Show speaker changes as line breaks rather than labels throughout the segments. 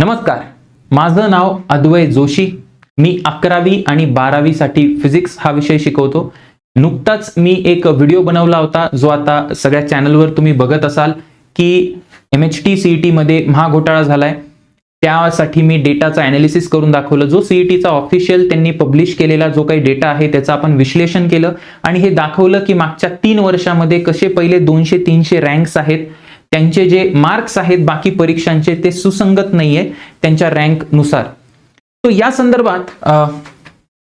नमस्कार, माझं नाव अद्वय जोशी. मी 11वी आणि 12वी साठी फिजिक्स हा विषय शिकवतो. नुकताच मी एक व्हिडिओ बनवला होता जो आता सगळ्या चॅनलवर तुम्ही बघत असाल की MHT CET मध्ये महाघोटाळा झालाय. त्यासाठी मी डेटाचा ॲनालिसिस करून दाखवलं. जो CETचा ऑफिशियल त्यांनी पब्लिश केलेला जो काही डेटा आहे त्याचं आपण विश्लेषण केलं आणि हे दाखवलं की मागच्या 3 वर्षामध्ये कसे पहिले 200-300 रँक्स आहेत, त्यांचे जे मार्क्स आहेत बाकी परीक्षांचे ते सुसंगत नाहीये त्यांच्या रँक नुसार. तो या संदर्भात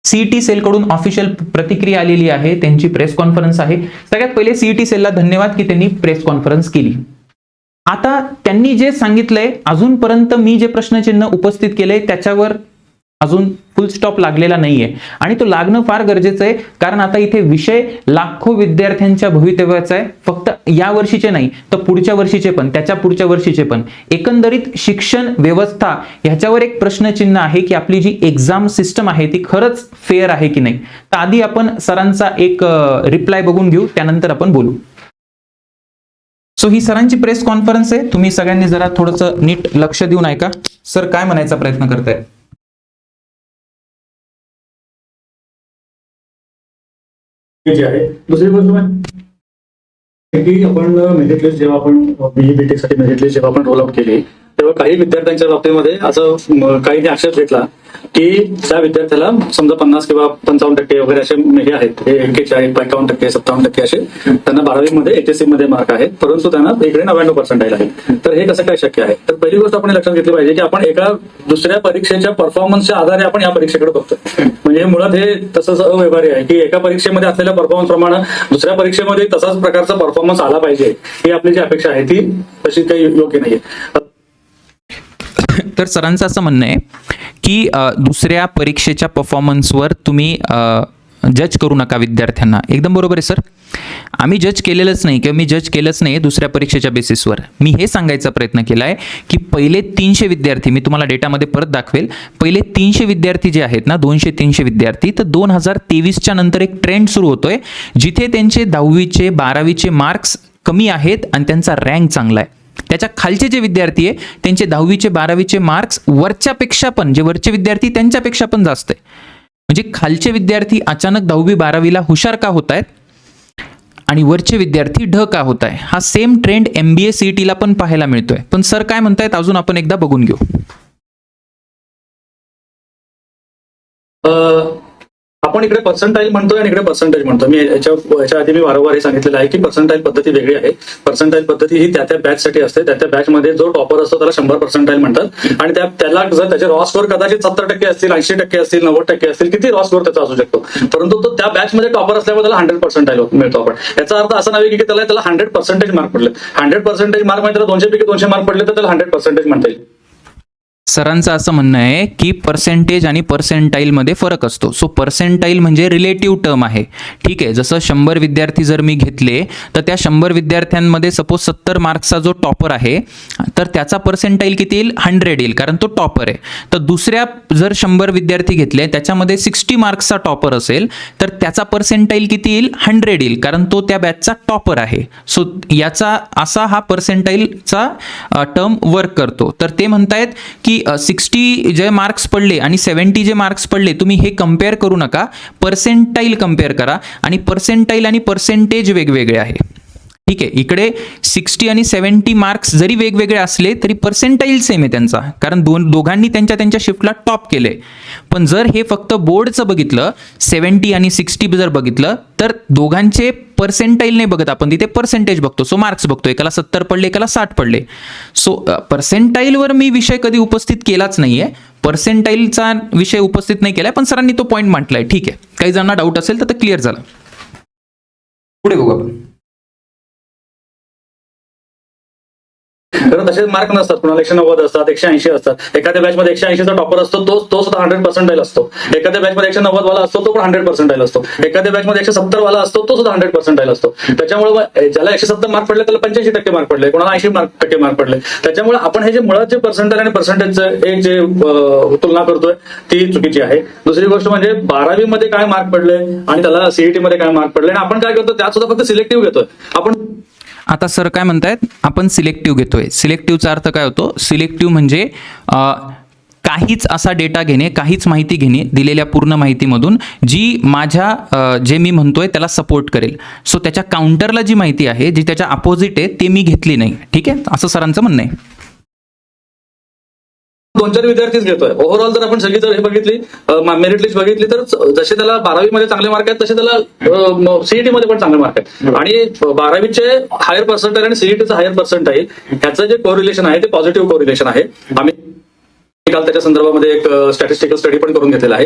CET सेल कडून ऑफिशियल प्रतिक्रिया आलेली आहे, त्यांची प्रेस कॉन्फरन्स आहे. सगळ्यात पहिले CET सेलला धन्यवाद की त्यांनी प्रेस कॉन्फरन्स केली. आता त्यांनी जे सांगितलंय, अजूनपर्यंत मी जे प्रश्नचिन्ह उपस्थित केले त्याच्यावर अजून फुल स्टॉप लागलेला नाहीये आणि तो लागणं फार गरजेचं आहे, कारण आता इथे विषय लाखो विद्यार्थ्यांच्या भवितव्याचा आहे. फक्त या वर्षीचे नाही तर पुढच्या वर्षीचे पण, त्याच्या पुढच्या वर्षीचे पण. एकंदरीत शिक्षण व्यवस्था ह्याच्यावर एक प्रश्नचिन्ह आहे की आपली जी एक्झाम सिस्टम आहे ती खरंच फेअर आहे की नाही. तर आधी आपण सरांचा एक रिप्लाय बघून घेऊ, त्यानंतर आपण बोलू. सो ही सरांची प्रेस कॉन्फरन्स आहे, तुम्ही सगळ्यांनी जरा थोडंसं नीट लक्ष देऊन ऐका. सर काय म्हणायचा प्रयत्न करतायत?
जी आहे. दुसरी गोष्ट म्हणजे की आपण मेरिट लिस्ट जेव्हा आपण BE BTech साठी मेरिट लिस्ट जेव्हा आपण रोल आउट केली तेव्हा काही विद्यार्थ्यांच्या बाबतीमध्ये असं काही आक्षेप घेतला की त्या विद्यार्थ्याला समजा 50 किंवा 55% वगैरे असे हे आहेत, 41, 51%, 57% असे त्यांना 12वी मध्ये HSC मध्ये मार्क आहेत, परंतु त्यांना इकडे 99% आहे. तर हे कसं काय शक्य आहे? तर पहिली गोष्ट आपण लक्षात घेतली पाहिजे की आपण एका दुसऱ्या परीक्षेच्या परफॉर्मन्सच्या आधारे आपण या परीक्षेकडे बघतोय. म्हणजे मुळात हे तसंच अव्यवहार्य आहे की एका परीक्षेमध्ये असलेल्या परफॉर्मन्स प्रमाणे दुसऱ्या परीक्षेमध्ये तसाच प्रकारचा परफॉर्मन्स आला पाहिजे, ही आपली जी अपेक्षा आहे ती तशी काही योग्य नाहीये.
तर सरांचं असं म्हणणं आहे की दुसऱ्या परीक्षेच्या परफॉर्मन्सवर तुम्ही जज करू नका विद्यार्थ्यांना. एकदम बरोबर आहे सर, आम्ही जज केलेलंच नाही किंवा मी जज केलंच नाही दुसऱ्या परीक्षेच्या बेसिसवर. मी हे सांगायचा प्रयत्न केला आहे की पहिले 300 विद्यार्थी, मी तुम्हाला डेटामध्ये परत दाखवेल, पहिले 300 विद्यार्थी जे आहेत ना, 200-300 विद्यार्थी, तर 2023च्या नंतर एक ट्रेंड सुरू होतोय जिथे त्यांचे 10वीचे 12वीचे मार्क्स कमी आहेत आणि त्यांचा रँक चांगला आहे. त्याच्या खालचे जे विद्यार्थी आहे त्यांचे 10वीचे 12वीचे मार्क्स वरच्यापेक्षा पण, जे वरचे विद्यार्थी त्यांच्यापेक्षा पण जास्त आहे. म्हणजे खालचे विद्यार्थी अचानक 10वी 12वीला हुशार का होत आहेत आणि वरचे विद्यार्थी ढ का होत आहे. हा सेम ट्रेंड MBA CETला पण पाहायला मिळतोय. पण सर काय म्हणतायत अजून आपण एकदा बघून घेऊ.
आपण इकडे पर्सेंटाईल म्हणतोय आणि इकडे पर्सेंटेज म्हणतो. मी याच्या आधी मी वारंवार हे सांगितलेलं आहे की पर्सेंटाईल पद्धती वेगळी आहे. पर्सेंटाईल पद्धती ही त्या बॅच साठी असते. त्या बॅच मध्ये जो टॉपर असतो त्याला 100 पर्सेंटाईल म्हणतात आणि त्याला जर त्याचे रॉ स्कोर कदाचित 70% असतील, 80% असतील, 90% असतील, किती रॉ स्कोर त्याचा असू शकतो, परंतु तो त्या बॅच मध्ये टॉपर असल्यामुळे त्याला 100 पर्सेंटाईल मिळतो. आपण याचा अर्थ असा नाही की त्याला 100% मार्क पडले. 100% मार्क म्हणजे त्याला 200 पैकी 200 मार्क पडले तर त्याला 100% म्हणता येईल.
सरांचं असं म्हणणं आहे की पर्सेंटेज आणि पर्सेंटाईल मध्ये फरक असतो. सो पर्सेंटाईल म्हणजे रिलेटिव्ह टर्म आहे, ठीक आहे. जसं 100 विद्यार्थी जर मी घेतले तर त्या 100 विद्यार्थ्यांमध्ये सपोज 70 मार्क्सचा जो टॉपर आहे तर त्याचा पर्सेंटाईल किती येईल? 100 येईल, कारण तो टॉपर आहे. तर दुसऱ्या जर 100 विद्यार्थी घेतले त्याच्यामध्ये 60 मार्क्सचा टॉपर असेल तर त्याचा पर्सेंटाईल किती येईल? 100 येईल, कारण तो त्या बॅचचा टॉपर आहे. सो याचा असा हा पर्सेंटाईलचा टर्म वर्क करतो. तर ते म्हणतायत की 60 जे मार्क्स पडले आणि 70 जे मार्क्स पडले, तुम्ही हे कम्पेअर करू नका, पर्सेंटाईल कम्पेअर करा. आणि पर्सेंटाईल आणि पर्सेंटेज वेगवेगळे आहे, ठीक आहे. इकडे 60 आणि 70 मार्क्स जरी वेगवेगळे असले तरी पर्सेंटाईल सेम आहे त्यांचा, कारण दोघांनी त्यांच्या शिफ्टला टॉप केले. पण जर हे फक्त बोर्डचं बघितलं, 70 आणि 60 जर बघितलं तर दोघांचे पर्सेंटाईल नाही बघत आपण, तिथे पर्सेंटेज बघतो. सो मार्क्स बघतो, एकाला 70 पडले, एकाला 60 पडले. सो पर्सेंटाईलवर मी विषय कधी उपस्थित केलाच नाहीये, पर्सेंटाईलचा विषय उपस्थित नाही केलाय, पण सरांनी तो पॉईंट म्हटलाय, ठीक आहे. काही जणांना डाऊट असेल तर क्लिअर झालं. पुढे बघू आपण.
कारण तसे मार्क नसतात, कुणाला 190 असतात, 180 असतात. एखाद्या बॅच मध्ये 180चा टॉपर असतो, तो सुद्धा 100% असतो. एखाद्या बॅच मध्ये 190 वाला असतो, तो पण 100% असतो. एखाद्या बॅच मध्ये 170 वाला असतो, तो सुद्धा 100% असतो. त्याच्यामुळे ज्याला 170 मार्क पडले त्याला 85% मार्क पडले, कोणाला 80% मार्क पडले. त्याच्यामुळे आपण हे जे मुळात जे पर्सेंटाईल आणि पर्सेंटेजचं एक जे तुलना करतोय ती चुकीची आहे. दुसरी गोष्ट म्हणजे 12वी मध्ये काय मार्क पडले आणि त्याला CET मध्ये काय मार्क पडले, आणि आपण काय करतो त्यात सुद्धा फक्त सिलेक्टिव्ह घेतोय आपण.
आता सर काय म्हणतायत, आपण सिलेक्टिव्ह घेतोय. सिलेक्टिव्हचा अर्थ काय होतो? सिलेक्टिव्ह म्हणजे काहीच असा डेटा घेणे, काहीच माहिती घेणे दिलेल्या पूर्ण माहितीमधून जी माझ्या जे मी म्हणतोय त्याला सपोर्ट करेल. सो त्याच्या काउंटरला जी माहिती आहे, जी त्याच्या अपोजिट आहे, ते मी घेतली नाही. ठीक आहे, असं सरांचं म्हणणं आहे.
2-4 विद्यार्थीच घेतोय. ओव्हरऑल जर आपण सगळी जर हे बघितली, मेरिट लिस्ट बघितली, तर जसे त्याला 12वी मध्ये चांगले मार्क आहेत, तसे त्याला सीईटी मध्ये पण चांगले मार्क आहेत. आणि 12वीचे हायर पर्सेंटाईल आणि सीईटीचं हायर पर्सेंटाईल ह्याचं जे कोरिलेशन आहे ते पॉझिटिव्ह कोरिलेशन आहे. आम्ही काल त्याच्या संदर्भामध्ये एक स्टॅटिस्टिकल स्टडी पण करून घेतलेला आहे.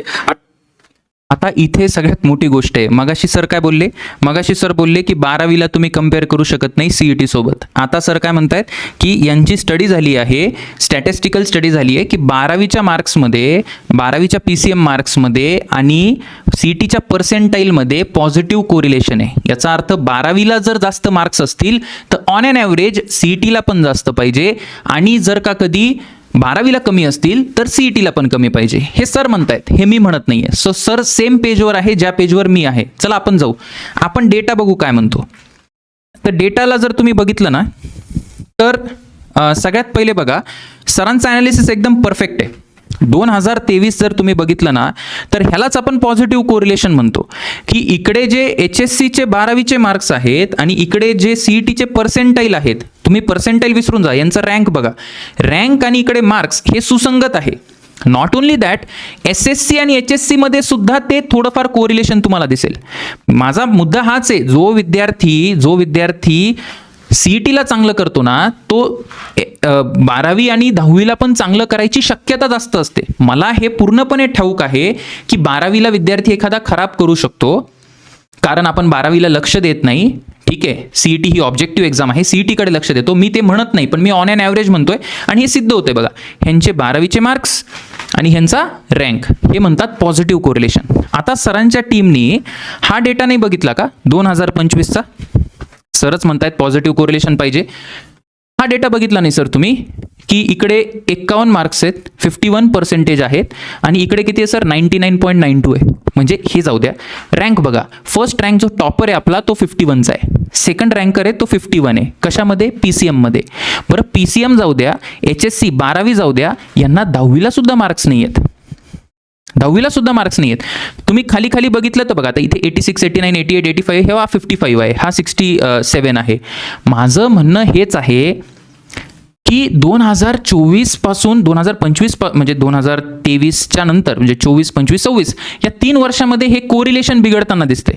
आता इथे सगळ्यात मोठी गोष्ट आहे. मगाशी सर काय बोलले? मगाशी सर बोलले की 12वीला तुम्ही कम्पेअर करू शकत नाही सीईटी सोबत. आता सर काय म्हणतायत की यांची स्टडी झाली आहे, स्टॅटिस्टिकल स्टडी झाली आहे की 12वीच्या मार्क्समध्ये, 12वीच्या PCM मार्क्समध्ये आणि सीईटीच्या पर्सेंटाईलमध्ये पॉझिटिव्ह कोरिलेशन आहे. याचा अर्थ 12वीला जर जास्त मार्क्स असतील तर ऑन अन ॲव्हरेज सीईटीला पण जास्त पाहिजे, आणि जर का कधी 12वीला कमी असतील तर सीईटीला पण कमी पाहिजे. हे सर म्हणतायत, हे मी म्हणत नाहीये. सो सर सेम पेजवर आहे ज्या पेजवर मी आहे. चला आपण जाऊ, आपण डेटा बघू काय म्हणतो. तर डेटाला जर तुम्ही बघितलं ना, तर सगळ्यात पहिले बघा, सरांचं ॲनालिसिस एकदम परफेक्ट आहे. 2023 जर तुम्ही बघितलं ना, तर ह्यालाच आपण पॉझिटिव्ह कोरिलेशन म्हणतो. की इकडे जे HSCचे 12वीचे मार्क्स आहेत आणि इकडे जे सीईटीचे पर्सेंटाईल आहेत, तुम्ही पर्सेंटाईल विसरून जा, यांचा रँक बघा. रँक आणि इकडे मार्क्स हे सुसंगत आहे. नॉट ओनली दॅट, SSC आणि HSC मध्ये सुद्धा ते थोडंफार कोरिलेशन तुम्हाला दिसेल. माझा मुद्दा हाच आहे, जो विद्यार्थी सीईटीला चांगलं करतो ना, तो 12वी आणि 10वीला पण चांगलं करायची शक्यता जास्त असते. मला हे पूर्णपणे ठाऊक आहे की 12वीला विद्यार्थी एखादा खराब करू शकतो, कारण आपण 12वीला लक्ष देत नाही. ठीक आहे, सीईटी ही ऑब्जेक्टिव्ह एक्झाम आहे, सीईटीकडे लक्ष देतो, मी ते म्हणत नाही, पण मी ऑन अन ॲव्हरेज म्हणतोय. आणि हे सिद्ध होते बघा, ह्यांचे 12वीचे मार्क्स आणि ह्यांचा रँक, हे म्हणतात पॉझिटिव्ह कोरिलेशन. आता सरांच्या टीमनी हा डेटा नाही बघितला का 2025चा? सरच म्हणतायत पॉझिटिव्ह कोरिलेशन पाहिजे. हा डेटा बघितला नाही सर तुम्ही, की इकडे 51 मार्क्स आहेत, 51% आहेत, आणि इकडे किती आहे सर? 99.92 आहे. म्हणजे हे जाऊ द्या. रँक बघा, फर्स्ट रँक जो टॉपर आहे आपला तो 51चा आहे, सेकंड रँकर आहे तो 51 आहे. कशामध्ये? PCM मध्ये. बरं, PCM जाऊ द्या, HSC 12वी जाऊ द्या, यांना 10वीला सुद्धा मार्क्स नाही आहेत. 10वीला सुद्धा मार्क्स नाही आहेत. तुम्ही खाली खाली बघितलं तर बघा, आता इथे 86, 89, 88, 85, हे 55 आहे, हा 67 आहे. माझं म्हणणं हेच आहे की 2024 पासून 2025 म्हणजे 2023च्या नंतर, म्हणजे 24, 25, 26 या 3 वर्षामध्ये हे कोरिलेशन बिघडताना दिसते.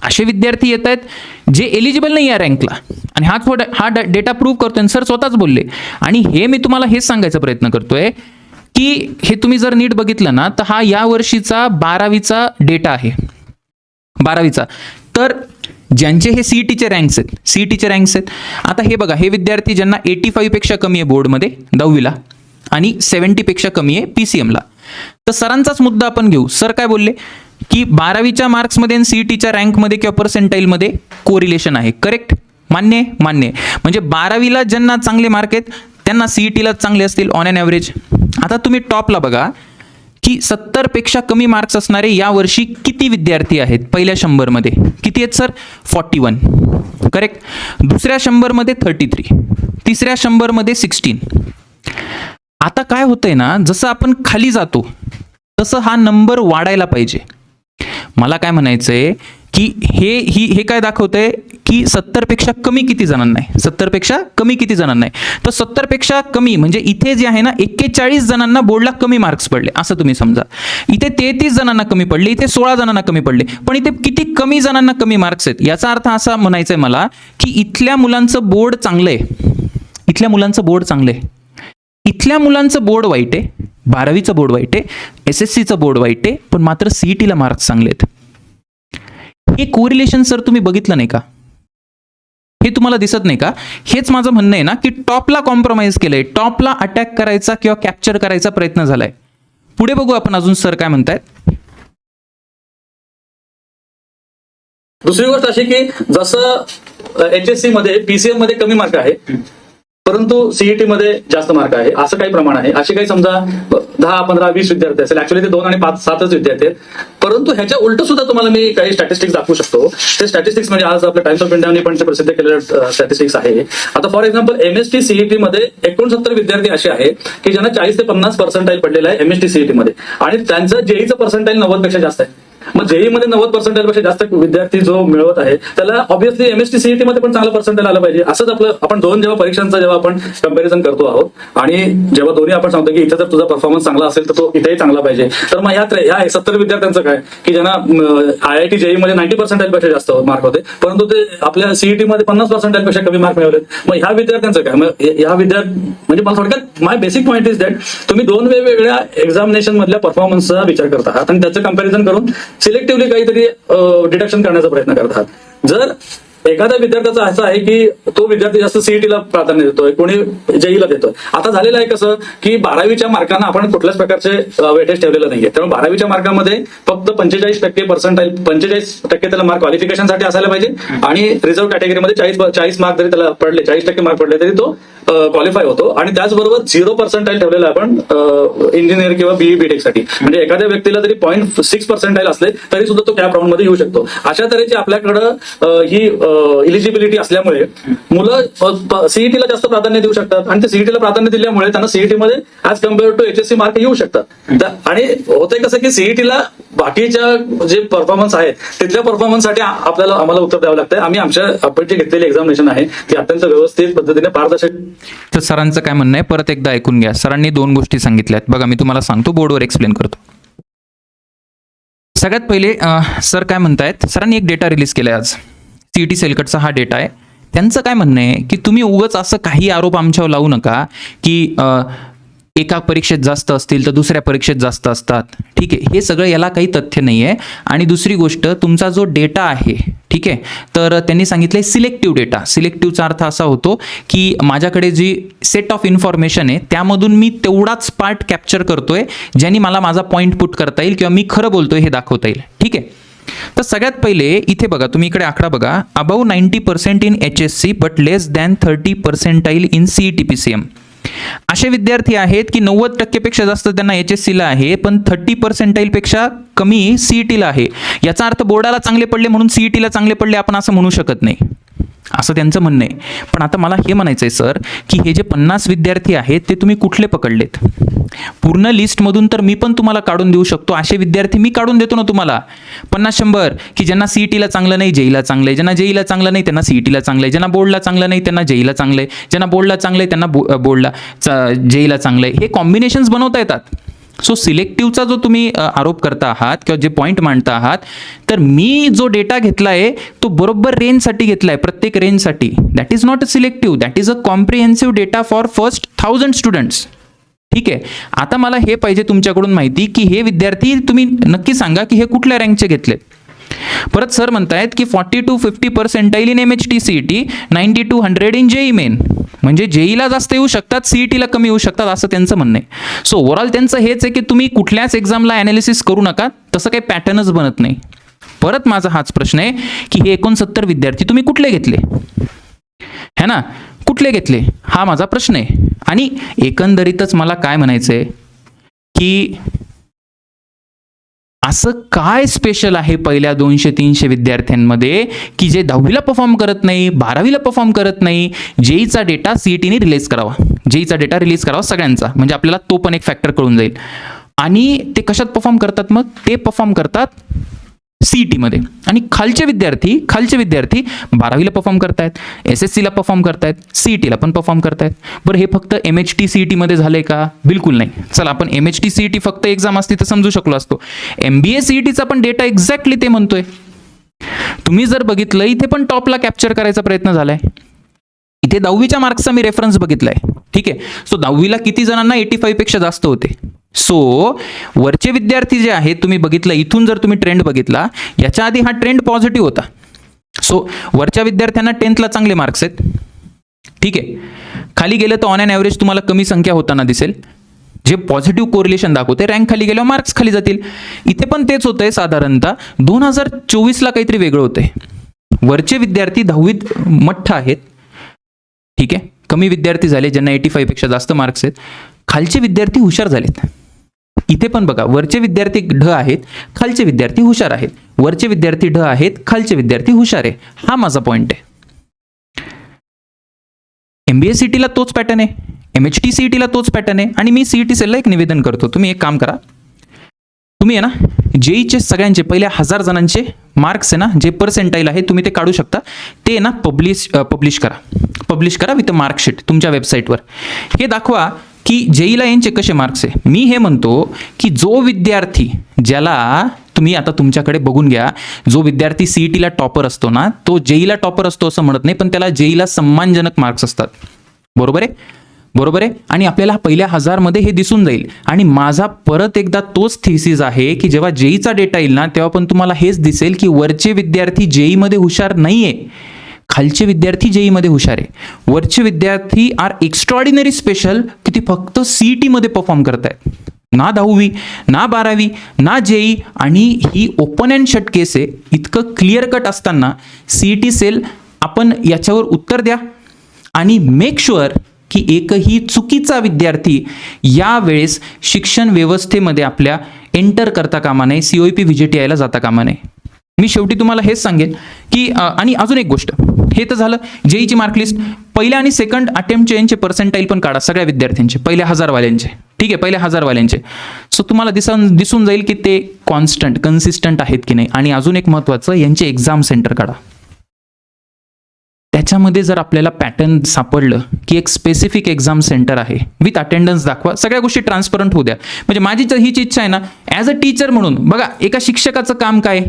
असे विद्यार्थी येत आहेत जे एलिजिबल नाही आहे रँकला, आणि हा डेटा प्रूव्ह करतोय. सर स्वतःच बोलले, आणि हे मी तुम्हाला हेच सांगायचा प्रयत्न करतोय की हे तुम्ही जर नीट बघितलं ना, तर हा या वर्षीचा 12वीचा डेटा आहे, 12वीचा. तर ज्यांचे हे सीईटीचे रँक्स आहेत, आता हे बघा, हे विद्यार्थी ज्यांना 85 पेक्षा कमी आहे बोर्डमध्ये 10वीला आणि 70 पेक्षा कमी आहे PCMला. तर सरांचाच मुद्दा आपण घेऊ. सर काय बोलले की 12वीच्या मार्क्समध्ये आणि सीईटीच्या रँकमध्ये किंवा पर्सेंटाईलमध्ये कोरिलेशन आहे. करेक्ट? मान्य? म्हणजे 12वीला ज्यांना चांगले मार्क आहेत त्यांना सीईटीला चांगले असतील ऑन अन ॲव्हरेज. आता तुम्ही टॉपला बघा की 70 पेक्षा कमी मार्क्स असणारे या वर्षी किती विद्यार्थी आहेत? पहिल्या 100 मध्ये किती आहेत सर? 41. करेक्ट? दुसऱ्या 100 मध्ये 33, तिसऱ्या 100 मध्ये 16. आता काय होतंय ना, जसं आपण खाली जातो तसं हा नंबर वाढायला पाहिजे. मला काय म्हणायचंय की हे काय दाखवतंय की 70 पेक्षा कमी किती जणांना आहे? 70 पेक्षा कमी किती जणांना आहे? तर 70 पेक्षा कमी म्हणजे इथे जे आहे ना, 41 जणांना बोर्डला कमी मार्क्स पडले असं तुम्ही समजा. इथे 33 जणांना कमी पडले, इथे 16 जणांना कमी पडले, पण इथे किती कमी जणांना कमी मार्क्स आहेत? याचा अर्थ असा म्हणायचा आहे मला की इथल्या मुलांचं बोर्ड चांगलं आहे, इथल्या मुलांचं बोर्ड चांगलं आहे, इथल्या मुलांचं बोर्ड वाईट आहे, 12वीचं बोर्ड वाईट आहे, SSCचं बोर्ड वाईट आहे, पण मात्र सीईटीला मार्क्स चांगले आहेत. हे कोरिलेशन सर तुम्ही बघितलं नाही का? हे तुम्हाला दिसत नाही का? हेच माझं म्हणणं आहे ना की टॉपला कॉम्प्रोमाइज केलंय, टॉपला अटॅक करायचा किंवा कॅप्चर करायचा प्रयत्न झालाय. पुढे बघू आपण अजून सर काय म्हणतायत.
दुसरी गोष्ट अशी की जसं HSC मध्ये PCM मध्ये कमी मार्क आहे, परंतु सीईटी मध्ये जास्त मार्क आहे असं काही प्रमाण आहे. असे काही समजा 10, 15, 20 विद्यार्थी असेल, ऍक्च्युअली ते 2 आणि 5, 7च विद्यार्थी आहेत. परंतु ह्याच्या उलट सुद्धा तुम्हाला मी काही स्टॅटिस्टिक्स दाखवू शकतो. ते स्टॅटिस्टिक्स म्हणजे आज आपल्या टाइम्स ऑफ इंडियाने पण ते प्रसिद्ध केलेलं स्टॅटिस्टिक्स आहे. आता फॉर एक्झाम्पल एमएसटी सीईटी मध्ये 69 विद्यार्थी असे आहेत की ज्यांना 40 ते 50 पर्सेंटाईल पडलेलं आहे एमएसटी सीईटी मध्ये, आणि त्यांचं जेईचं पर्सेंटाईल 90 पेक्षा जास्त आहे. मग जेई मध्ये 90 पर्सेंटाईल पेक्षा जास्त विद्यार्थी जो मिळवत आहे त्याला ऑब्व्हियसली एमएसटी सीईटी मध्ये पण चांगलं पर्सेंटाईल आलं पाहिजे. असंच आपलं आपण जेव्हा परीक्षांचं जेव्हा आपण कंपॅरिझन करतो आहोत आणि जेव्हा दोन्ही आपण सांगतो की इथे जर तुझा परफॉर्मन्स चांगला असेल तर तो इथेही चांगला पाहिजे, तर मग ह्या 70 विद्यार्थ्यांचं काय की ज्यांना आयआयटी जेई मध्ये 90 पर्सेंटाईल पेक्षा जास्त मार्क होते, परंतु ते आपल्या सीईटी मध्ये 50 पर्सेंटाईल पेक्षा कमी मार्क मिळवले. मग ह्या विद्यार्थ्यांचं काय? मग ह्या म्हणजे मला थोडक्यात माय बेसिक पॉईंट इज दॅट तुम्ही 2 वेगवेगळ्या एक्झामिनेशन मधल्या परफॉर्मन्सचा विचार करत आहात आणि त्याचं कंपॅरिझन करून सिलेक्टिव्हली काहीतरी डिडक्शन करण्याचा प्रयत्न करत आहात. जर एखाद्या विद्यार्थ्याचा असं आहे की तो विद्यार्थी जास्त सीईटीला प्राधान्य देतोय, कोणी जेईला देतोय. आता झालेलं आहे कसं की 12वीच्या मार्कांना आपण कुठल्याच प्रकारचे वेटेज ठेवलेलं नाहीये, त्यामुळे 12वीच्या मार्कामध्ये फक्त 45% पर्सेंटाईल 45% त्याला मार्क क्वालिफिकेशनसाठी असायला पाहिजे आणि रिझर्व्ह कॅटेगरीमध्ये 40 मार्क जरी त्याला पडले, 40% मार्क पडले तरी तो क्वालिफाय होतो. आणि त्याचबरोबर 0 पर्सेंटाईल ठेवलेलं आपण इंजिनियर किंवा बीई बीटेक साठी, म्हणजे एखाद्या व्यक्तीला जरी 0.6 पर्सेंटाईल असले तरी सुद्धा तो कॅप राऊंड मध्ये येऊ शकतो. अशा तऱ्हेची आपल्याकडं ही इलिजिबिलिटी असल्यामुळे मुलं सीईटीला जास्त प्राधान्य देऊ शकतात आणि ते सीईटीला प्राधान्य दिल्यामुळे त्यांना सीईटी मध्ये as compare to HSC mark येऊ शकतात. आणि होतंय कसं की सीईटीला बाकीच्या जे परफॉर्मन्स आहेत तिथल्या परफॉर्मन्ससाठी आम्हाला उत्तर द्यावं लागतंय. आम्ही आपण जे घेतलेली एक्झामिनेशन आहे ती अत्यंत व्यवस्थित पद्धतीने पारदर्शक.
तर सरांचं काय म्हणणं आहे परत एकदा ऐकून घ्या. सरांनी 2 गोष्टी सांगितल्यात बघा, मी तुम्हाला सांगतो, बोर्डवर एक्सप्लेन करतो. सगळ्यात पहिले सर काय म्हणतायत, सरांनी एक डेटा रिलीज केलाय आज, सीईटी सेलकटचा हा डेटा आहे. त्यांचं काय म्हणणं आहे की तुम्ही उगाच असं काही आरोप आमच्यावर लावू नका की एका परीक्षेत जास्त असतील तर दुसऱ्या परीक्षेत जास्त असतात. ठीक आहे, हे सगळं याला काही तथ्य नाही आहे. आणि दुसरी गोष्ट, तुमचा जो डेटा आहे, ठीक आहे, तर त्यांनी सांगितलंय सिलेक्टिव्ह डेटा. सिलेक्टिव्हचा अर्थ असा होतो की माझ्याकडे जी सेट ऑफ इन्फॉर्मेशन आहे त्यामधून मी तेवढाच पार्ट कॅप्चर करतोय ज्यांनी मला माझा पॉईंट पुट करता येईल किंवा मी खरं बोलतोय हे दाखवता येईल. ठीक आहे, तर सगळ्यात पहिले इथे बघा, तुम्ही इकडे आकडा बघा, above 90% in HSC but less than 30 percentile in CET PCM. असे विद्यार्थी आहेत की 90% पेक्षा जास्त त्यांना HSCला आहे पण 30 पर्सेंटाईल पेक्षा कमी CETला आहे. याचा अर्थ बोर्डाला चांगले पडले म्हणून CETला चांगले पडले आपण असं म्हणू शकत नाही, असं त्यांचं म्हणणं आहे. पण आता मला हे म्हणायचं आहे सर की हे जे 50 विद्यार्थी आहेत ते तुम्ही कुठले पकडलेत? पूर्ण लिस्टमधून तर मी पण तुम्हाला काढून देऊ शकतो, असे विद्यार्थी मी काढून देतो ना तुम्हाला 50-100 की ज्यांना सीईटीला चांगलं नाही जेईला चांगलं आहे, ज्यांना जेईला चांगलं नाही त्यांना सीईटीला चांगलं आहे, ज्यांना बोर्डला चांगलं नाही त्यांना जेईला चांगलं आहे, ज्यांना बोर्डला चांगलं आहे त्यांना बोर्डला जेईला चांगलं आहे. हे कॉम्बिनेशन्स बनवता येतात. सो सिलेक्टिव्हचा जो तुम्ही आरोप करता आहात किंवा जे पॉईंट मांडता आहात, तर मी जो डेटा घेतला आहे तो बरोबर रेंजसाठी घेतला आहे, प्रत्येक रेंजसाठी. That is not a selective, that is a comprehensive data for first 1000 students. ठीक आहे, आता मला हे पाहिजे तुमच्याकडून माहिती की हे विद्यार्थी तुम्ही नक्की सांगा की हे कुठल्या रँकचे घेतलेत. परत सर म्हणतायत की 40 to 50 percentile in MHT CET, 90 to 100 इन जेई मेन. म्हणजे जेईला जास्त येऊ शकतात, सीईटीला कमी येऊ शकतात असं त्यांचं म्हणणं आहे. सो ओव्हरऑल त्यांचं हेच आहे की तुम्ही कुठल्याच एक्झामला ॲनालिसिस करू नका, तसं काही पॅटर्नच बनत नाही. परत माझा हाच प्रश्न आहे की हे 69 विद्यार्थी तुम्ही कुठले घेतले, है ना, कुठले घेतले हा माझा प्रश्न आहे. आणि एकंदरीतच मला काय म्हणायचं आहे की असं काय स्पेशल आहे पहिल्या 200-300 विद्यार्थ्यांमध्ये की जे 10वीला परफॉर्म करत नाही, 12वीला परफॉर्म करत नाही. जेईचा डेटा सीईटीने रिलीज करावा, जेईचा डेटा रिलीज करावा सगळ्यांचा, म्हणजे आपल्याला तो पण एक फॅक्टर कळून जाईल. आणि ते कशात परफॉर्म करतात? मग ते परफॉर्म करतात सीईटीमध्ये. आणि खालचे विद्यार्थी 12वीला परफॉर्म करतायत, SSCला परफॉर्म करतायत, सीईटीला पण परफॉर्म करतायत. बरं, हे फक्त MHT CETमध्ये झालंय का? बिलकुल नाही. चला, आपण MHT CET फक्त एक्झाम असती तर समजू शकलो असतो. MBA CETचा पण डेटा एक्झॅक्टली ते म्हणतोय. तुम्ही जर बघितलं इथे पण टॉपला कॅप्चर करायचा प्रयत्न झालाय. इथे 10वीच्या मार्क्सचा मी रेफरन्स बघितलाय. ठीक आहे, सो 10वीला किती जणांना 85 पेक्षा जास्त होते. सो वरचे विद्यार्थी जे आहेत तुम्ही बघितलं, इथून जर तुम्ही ट्रेंड बघितला, याच्या आधी हा ट्रेंड पॉझिटिव्ह होता. सो वरच्या विद्यार्थ्यांना 10thला चांगले मार्क्स आहेत. ठीक आहे, खाली गेलं तर ऑन ॲन ॲव्हरेज तुम्हाला कमी संख्या होताना दिसेल, जे पॉझिटिव्ह कोरिलेशन दाखवते. रँक खाली गेल्यावर मार्क्स खाली जातील. इथे पण तेच होतंय. साधारणतः 2024ला काहीतरी वेगळं होतंय. वरचे विद्यार्थी 10वीत मठ्ठ आहेत. ठीक आहे, कमी विद्यार्थी झाले ज्यांना 85 पेक्षा जास्त मार्क्स आहेत, खालचे विद्यार्थी हुशार झालेत. इथे पण बघा, वरचे विद्यार्थी ढ आहेत, खालचे विद्यार्थी हुशार आहेत. वरचे विद्यार्थी ढ आहेत, खालचे विद्यार्थी हुशार आहे. हा माझा पॉइंट आहे. MBA CET ला तोच पॅटर्न आहे, MHT CET ला तोच पॅटर्न आहे. आणि मी CET सेलला एक निवेदन करतो, तुम्ही एक काम करा, तुम्ही आहे ना जेईचे सगळ्यांचे पहिल्या 1000 जणांचे मार्क्स आहे ना, जे पर्सेंटाईल आहे तुम्ही ते काढू शकता, ते ना पब्लिश करा विथ मार्कशीट तुमच्या वेबसाईटवर. हे दाखवा की जेईला यांचे कसे मार्क्स आहे. मी हे म्हणतो की जो विद्यार्थी, ज्याला तुम्ही आता तुमच्याकडे बघून घ्या, जो विद्यार्थी CETला टॉपर असतो ना, तो जेईला टॉपर असतो असं म्हणत नाही, पण त्याला जेईला सम्मानजनक मार्क्स असतात. बरोबर आहे. आणि आपल्याला पहिल्या 1000 मध्ये हे दिसून जाईल. आणि माझा परत एकदा तोच थिसिस आहे की जेव्हा जेईचा डेटा येईल ना, तेव्हा पण तुम्हाला हेच दिसेल की वरचे विद्यार्थी जेईमध्ये हुशार नाहीये, खालचे विद्यार्थी जेईमध्ये हुशार आहे. वरचे विद्यार्थी आर एक्स्ट्रॉर्डिनरी स्पेशल की ते फक्त CET मध्ये परफॉर्म करतायत. ना 10वी, ना 12वी, ना जेई. आणि ही ओपन अँड शट केस आहे. इतकं क्लिअर कट असताना CET सेल आपण याच्यावर उत्तर द्या आणि मेक शुअर की एकही चुकीचा विद्यार्थी यावेळेस शिक्षण व्यवस्थेमध्ये आपल्या एंटर करता कामा नये, COEP VJTI ला जाता कामा नये. मी शेवटी तुम्हाला हेच सांगेन की आणि अजून एक गोष्ट, हे तर झालं जेईची मार्कलिस्ट. पहिल्या आणि सेकंड अटेम्प्टचे यांचे पर्सेंटाईल पण काढा सगळ्या विद्यार्थ्यांचे, पहिल्या 1000 वाल्यांचे. ठीक आहे, पहिल्या 1000 वाल्यांचे. सो तुम्हाला दिसून जाईल की ते कन्सिस्टंट आहेत की नाही. आणि अजून एक महत्त्वाचं, यांचे एक्झाम सेंटर काढा. त्याच्यामध्ये जर आपल्याला पॅटर्न सापडलं की एक स्पेसिफिक एक्झाम सेंटर आहे, विथ अटेंडन्स दाखवा, सगळ्या गोष्टी ट्रान्सपरंट होऊ द्या. म्हणजे माझी हीच इच्छा आहे ना, ॲज अ टीचर म्हणून. बघा, एका शिक्षकाचं काम काय,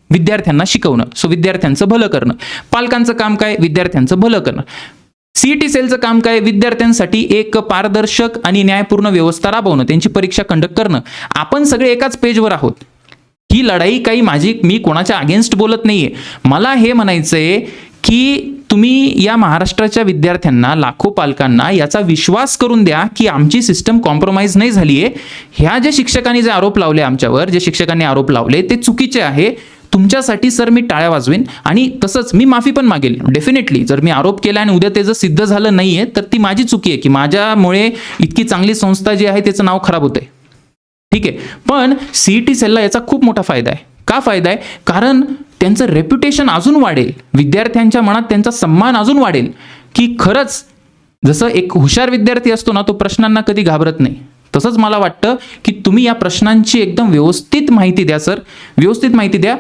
विद्यार्थ्यांना शिकवणं, सो विद्यार्थ्यांचं भलं करणं. पालकांचं काम काय, विद्यार्थ्यांचं भलं करणं. CET सेलचं काम काय, विद्यार्थ्यांसाठी एक पारदर्शक आणि न्यायपूर्ण व्यवस्था राबवणं, त्यांची परीक्षा कंडक्ट करणं. आपण सगळे एकाच पेजवर आहोत. ही लढाई काही मी कोणाच्या अगेन्स्ट बोलत नाहीये. मला हे म्हणायचंय की तुम्ही या महाराष्ट्राच्या विद्यार्थ्यांना, लाखो पालकांना याचा विश्वास करून द्या की आमची सिस्टम कॉम्प्रोमाइज नाही झाली आहे. ह्या ज्या शिक्षकांनी जे आरोप लावले आमच्यावर, जे शिक्षकांनी आरोप लावले ते चुकीचे आहे. तुमच्यासाठी सर मी टाळ्या वाजवेन आणि तसंच मी माफी पण मागेल डेफिनेटली. जर मी आरोप केला आणि उद्या ते जर सिद्ध झालं नाहीये तर ती माझी चुकी आहे की माझ्यामुळे इतकी चांगली संस्था जी आहे त्याचं नाव खराब होतंय. ठीक आहे, पण CET सेलला याचा खूप मोठा फायदा आहे. का फायदा आहे? कारण त्यांचं रेप्युटेशन अजून वाढेल, विद्यार्थ्यांच्या मनात त्यांचा सन्मान अजून वाढेल की खरंच जसं एक हुशार विद्यार्थी असतो ना, तो प्रश्नांना कधी घाबरत नाही. तसंच मला वाटतं की तुम्ही या प्रश्नांची एकदम व्यवस्थित माहिती द्या सर, व्यवस्थित माहिती द्या.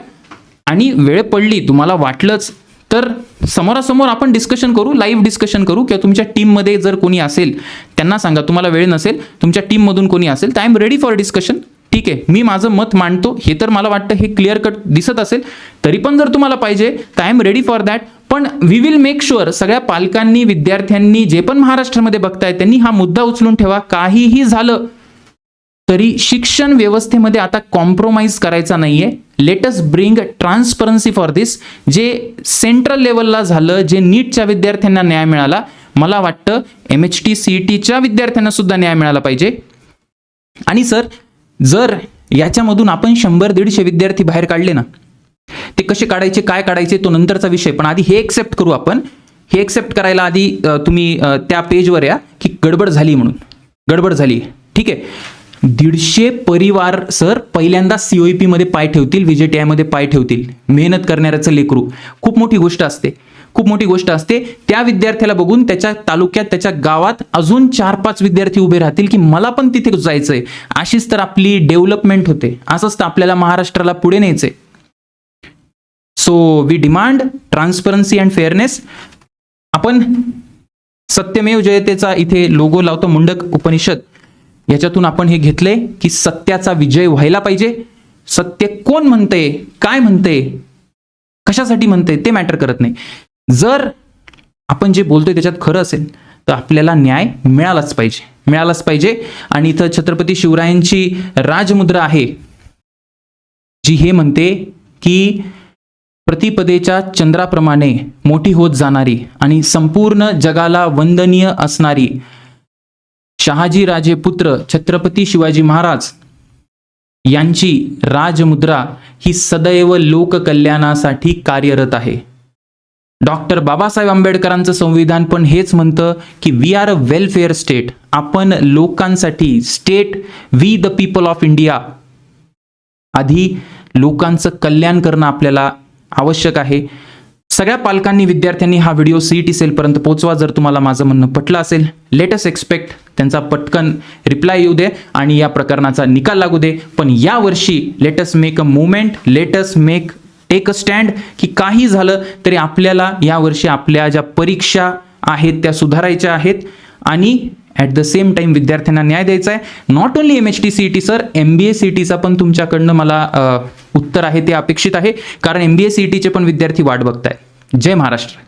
आणि वेळ पडली, तुम्हाला वाटलंच तर समोरासमोर आपण डिस्कशन करू, लाईव्ह डिस्कशन करू, किंवा तुमच्या टीममध्ये जर कोणी असेल त्यांना सांगा, तुम्हाला वेळ नसेल, तुमच्या टीममधून कोणी असेल तर I am ready for discussion. ठीक आहे, मी माझं मत मांडतो. हे तर मला वाटतं हे क्लिअर कट दिसत असेल. तरी पण जर तुम्हाला पाहिजे तर I am ready for that. पण वी विल मेक शुअर सगळ्या पालकांनी, विद्यार्थ्यांनी, जे पण महाराष्ट्रामध्ये बघतायत त्यांनी हा मुद्दा उचलून ठेवा. काहीही झालं तरी शिक्षण व्यवस्थेमध्ये आता कॉम्प्रोमाइज करायचा नाहीये. Let us bring transparency for this. जे सेंट्रल लेवलला झालं, जे नीटच्या विद्यार्थ्यांना न्याय मिळाला, मला वाटतं MHT CETच्या विद्यार्थ्यांना सुद्धा न्याय मिळाला पाहिजे. आणि सर, जर याच्यामधून आपण 100-150 विद्यार्थी बाहेर काढले ना, ते कसे काढायचे, काय काढायचे तो नंतरचा विषय. पण आधी हे एक्सेप्ट करू आपण. हे एक्सेप्ट करायला आधी तुम्ही त्या पेजवर या की गडबड झाली म्हणून. गडबड झाली, ठीक आहे. 150 परिवार सर पहिल्यांदा COEP मध्ये पाय ठेवतील, VJTI मध्ये पाय ठेवतील. मेहनत करणाऱ्याचं लेकरू खूप मोठी गोष्ट असते, खूप मोठी गोष्ट असते. त्या विद्यार्थ्याला बघून त्याच्या तालुक्यात, त्याच्या गावात अजून 4-5 विद्यार्थी उभे राहतील की मला पण तिथे जायचंय. अशीच तर आपली डेव्हलपमेंट होते. असंच तर आपल्याला महाराष्ट्राला पुढे न्यायचंय. So we demand transparency and fairness. आपण सत्यमेव जयतेचा इथे लोगो लावतो, मुंडक उपनिषद. याच्यातून आपण हे घेतले की सत्याचा विजय व्हायला पाहिजे. सत्य कोण म्हणते, काय म्हणते, कशासाठी म्हणते ते मॅटर करत नाही. जर आपण जे बोलतोय त्याच्यात खरं असेल तर आपल्याला न्याय मिळालाच पाहिजे, मिळालाच पाहिजे. आणि इथं छत्रपती शिवरायांची राजमुद्रा आहे जी हे म्हणते की प्रतिपदेच्या चंद्राप्रमाणे मोठी होत जाणारी आणि संपूर्ण जगाला वंदनीय असणारी शहाजी राजे पुत्र छत्रपती शिवाजी महाराज यांची राजमुद्रा ही सदैव लोककल्याणासाठी कार्यरत आहे. डॉक्टर बाबासाहेब आंबेडकरांचं संविधान पण हेच म्हणतं की we are a welfare state. आपण लोकांसाठी, state we the people of India, आधी लोकांचं कल्याण करणं आपल्याला आवश्यक आहे. सगळ्या पालकांनी, विद्यार्थ्यांनी हा व्हिडिओ CET सेलपर्यंत पोहोचवा जर तुम्हाला माझं म्हणणं पटलं असेल. लेट अस एक्सपेक्ट त्यांचा पटकन रिप्लाय येऊ दे आणि या प्रकरणाचा निकाल लागू दे. पण या वर्षी let us make a movement, let us make take a stand, की काही झालं तरी आपल्याला यावर्षी आपल्या ज्या परीक्षा आहेत त्या सुधारायच्या आहेत आणि ॲट द सेम टाइम विद्यार्थ्यांना न्याय द्यायचा आहे. Not only MHT CET sir, MBA CETचा पण तुमच्याकडनं मला उत्तर आहे ते अपेक्षित आहे, कारण MBA CETचे पण विद्यार्थी वाट बघतायत. जय महाराष्ट्र.